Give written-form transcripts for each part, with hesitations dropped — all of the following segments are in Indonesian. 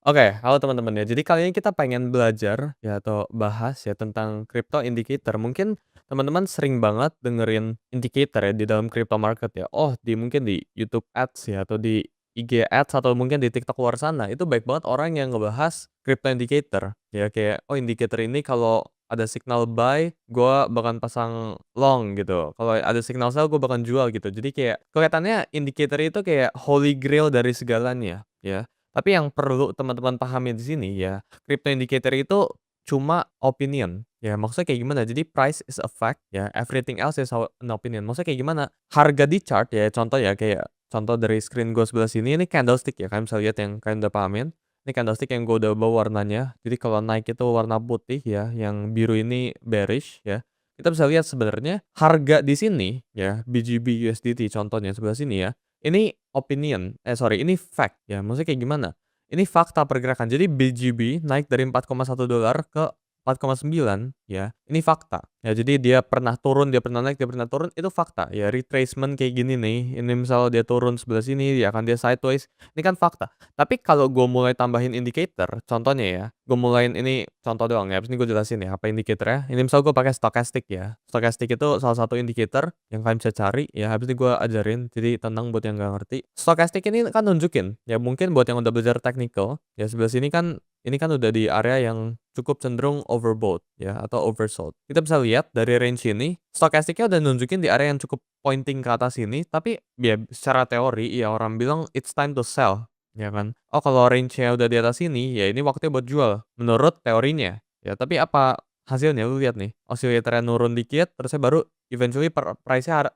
Oke, halo teman-teman ya. Jadi kali ini kita pengen belajar ya atau bahas ya tentang crypto indicator. Mungkin teman-teman sering banget dengerin indicator ya di dalam crypto market ya. Oh, mungkin di YouTube Ads ya atau di IG Ads atau mungkin di TikTok luar sana. Itu baik banget orang yang ngebahas crypto indicator. Ya kayak oh indicator ini kalau ada signal buy, gua bakal pasang long gitu. Kalau ada signal sell, gue bakal jual gitu. Jadi kayak kelihatannya indicator itu kayak holy grail dari segalanya ya. Tapi yang perlu teman-teman pahami di sini ya, crypto indicator itu cuma opinion. Ya, maksudnya kayak gimana? Jadi price is a fact ya, everything else is an opinion. Maksudnya kayak gimana? Harga di chart ya, contoh ya kayak contoh dari screen gue sebelah sini ini candlestick ya, kalian bisa lihat yang kalian udah pahamin. Ini candlestick yang gue udah bawa warnanya. Jadi kalau naik itu warna putih ya, yang biru ini bearish ya. Kita bisa lihat sebenarnya harga di sini ya, BGB USDT contohnya sebelah sini ya. Ini opinion, sorry ini fact ya, maksudnya kayak gimana? Ini fakta pergerakan. Jadi BGB naik dari $4,1 ke 4,9 ya, ini fakta. Ya jadi dia pernah turun, dia pernah naik, dia pernah turun, itu fakta. Ya retracement kayak gini nih, ini misal dia turun sebelah sini, ya kan dia sideways, ini kan fakta. Tapi kalau gue mulai tambahin indicator, contohnya ya, gue mulain ini contoh doang ya, habis ini gue jelasin ya apa indikatornya. Ini misal gue pakai stochastic ya. Stochastic itu salah satu indikator yang kalian bisa cari ya, habis ini gue ajarin, jadi tenang buat yang nggak ngerti. Stochastic ini kan nunjukin, ya mungkin buat yang udah belajar technical, ya sebelah sini kan ini kan udah di area yang cukup cenderung overbought ya atau oversold. Kita bisa lihat dari range ini, stokastiknya udah nunjukin di area yang cukup pointing ke atas ini, tapi ya secara teori ya orang bilang it's time to sell, ya kan. Oh kalau range-nya udah di atas ini, ya ini waktunya buat jual menurut teorinya. Ya tapi apa hasilnya lu lihat nih, oscillator-nya nurun dikit terusnya baru eventually price-nya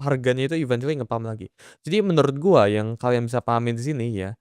harganya itu eventually nge-pump lagi. Jadi menurut gua yang kalian bisa pahamin di sini ya,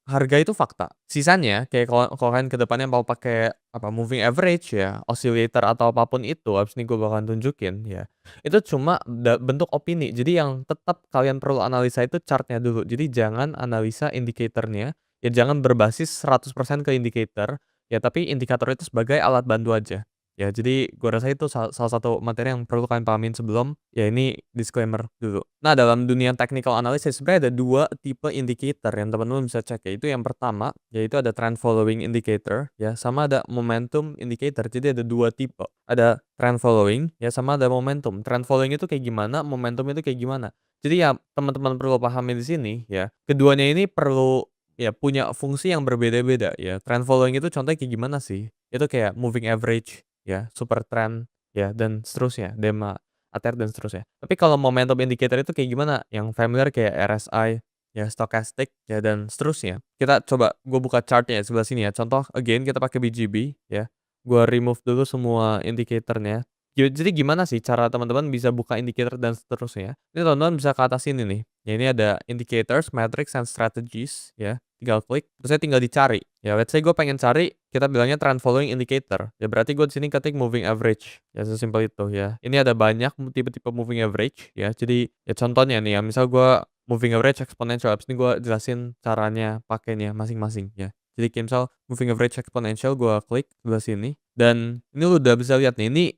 harga itu fakta. Sisanya kayak kalau kalian ke depannya mau pakai apa moving average ya, oscillator atau apapun itu, habis ini gua bakalan tunjukin ya. Itu cuma bentuk opini. Jadi yang tetap kalian perlu analisa itu chartnya dulu. Jadi jangan analisa indikatornya, ya jangan berbasis 100% ke indikator, ya tapi indikator itu sebagai alat bantu aja. Ya, jadi gua rasa itu salah satu materi yang perlu kalian pahamin sebelum ya ini disclaimer dulu. Nah, dalam dunia technical analysis sebenarnya ada 2 tipe indikator yang teman-teman bisa cek yaitu yang pertama, yaitu ada trend following indicator ya, sama ada momentum indicator. Jadi ada 2 tipe. Ada trend following ya sama ada momentum. Trend following itu kayak gimana, momentum itu kayak gimana. Jadi ya teman-teman perlu pahami di sini ya, keduanya ini perlu ya punya fungsi yang berbeda-beda ya. Trend following itu contohnya kayak gimana sih? Itu kayak moving average ya, super trend, ya, dan seterusnya, DEMA, ATR, dan seterusnya. Tapi kalau momentum indicator itu kayak gimana? Yang familiar kayak RSI, ya, stochastic, ya, dan seterusnya. Kita coba gue buka chart-nya ya sebelah sini ya. Contoh again kita pakai BGB ya. Gue remove dulu semua indikatornya. Jadi gimana sih cara teman-teman bisa buka indikator dan seterusnya? Ini teman-teman bisa ke atas ini nih. Ya ini ada indicators, metrics, and strategies ya. Tinggal klik, terus saya tinggal dicari. Ya, let's say gue pengen cari, kita bilangnya trend following indicator. Ya berarti gue di sini ketik moving average. Ya sesimpel itu ya. Ini ada banyak tipe-tipe moving average ya. Jadi ya contohnya nih ya, misal gue moving average exponential. Abis ini gue jelasin caranya pakainya masing-masing ya. Jadi kayak misal moving average exponential gue klik sebelah sini. Dan ini lu udah bisa lihat nih,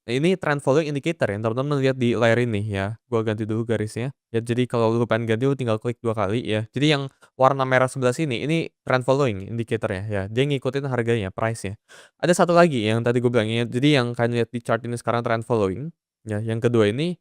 ini trend following indicator yang teman-teman lihat di layar ini ya. Gua ganti dulu garisnya. Ya jadi kalau lu pengen ganti lu tinggal klik 2 kali ya. Jadi yang warna merah sebelah sini ini trend following indicatornya ya. Dia ngikutin harganya, price-nya. Ada satu lagi yang tadi gue bilangnya. Jadi yang kalian lihat di chart ini sekarang trend following. Ya, yang kedua ini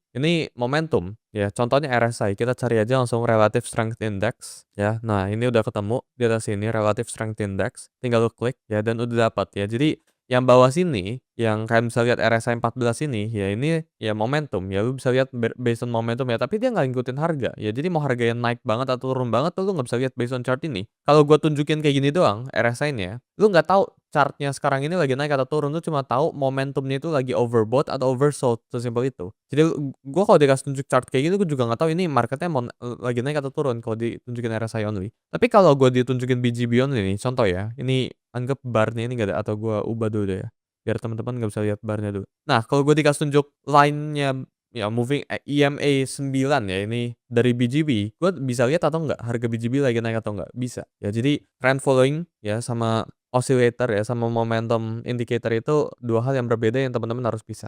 momentum ya. Contohnya RSI. Kita cari aja langsung relative strength index ya. Nah, ini udah ketemu di atas sini relative strength index. Tinggal lu klik ya dan udah dapat ya. Jadi yang bawah sini, yang kalian bisa lihat RSI 14 ini, ya ini ya momentum, ya lu bisa lihat based on momentum ya, tapi dia nggak ngikutin harga. Ya jadi mau harganya naik banget atau turun banget tuh lu nggak bisa lihat based on chart ini. Kalau gua tunjukin kayak gini doang RSI-nya, lu nggak tahu chartnya sekarang ini lagi naik atau turun, lu cuma tahu momentumnya itu lagi overbought atau oversold, sesimpel itu. Jadi gua kalau dikasih tunjuk chart kayak gitu, gua juga nggak tahu ini marketnya mau lagi naik atau turun kalau ditunjukin RSI only. Tapi kalau gua ditunjukin BGB only nih, contoh ya, ini anggap bar-nya ini nggak ada atau gua ubah dulu deh ya, biar teman-teman nggak bisa lihat bar-nya dulu. Nah, kalau gua dikasih tunjuk line-nya ya EMA 9 ya ini dari BGB, gua bisa lihat atau nggak harga BGB lagi naik atau nggak? Bisa. Ya jadi trend following ya sama oscillator ya sama momentum indicator itu 2 hal yang berbeda yang teman-teman harus bisa.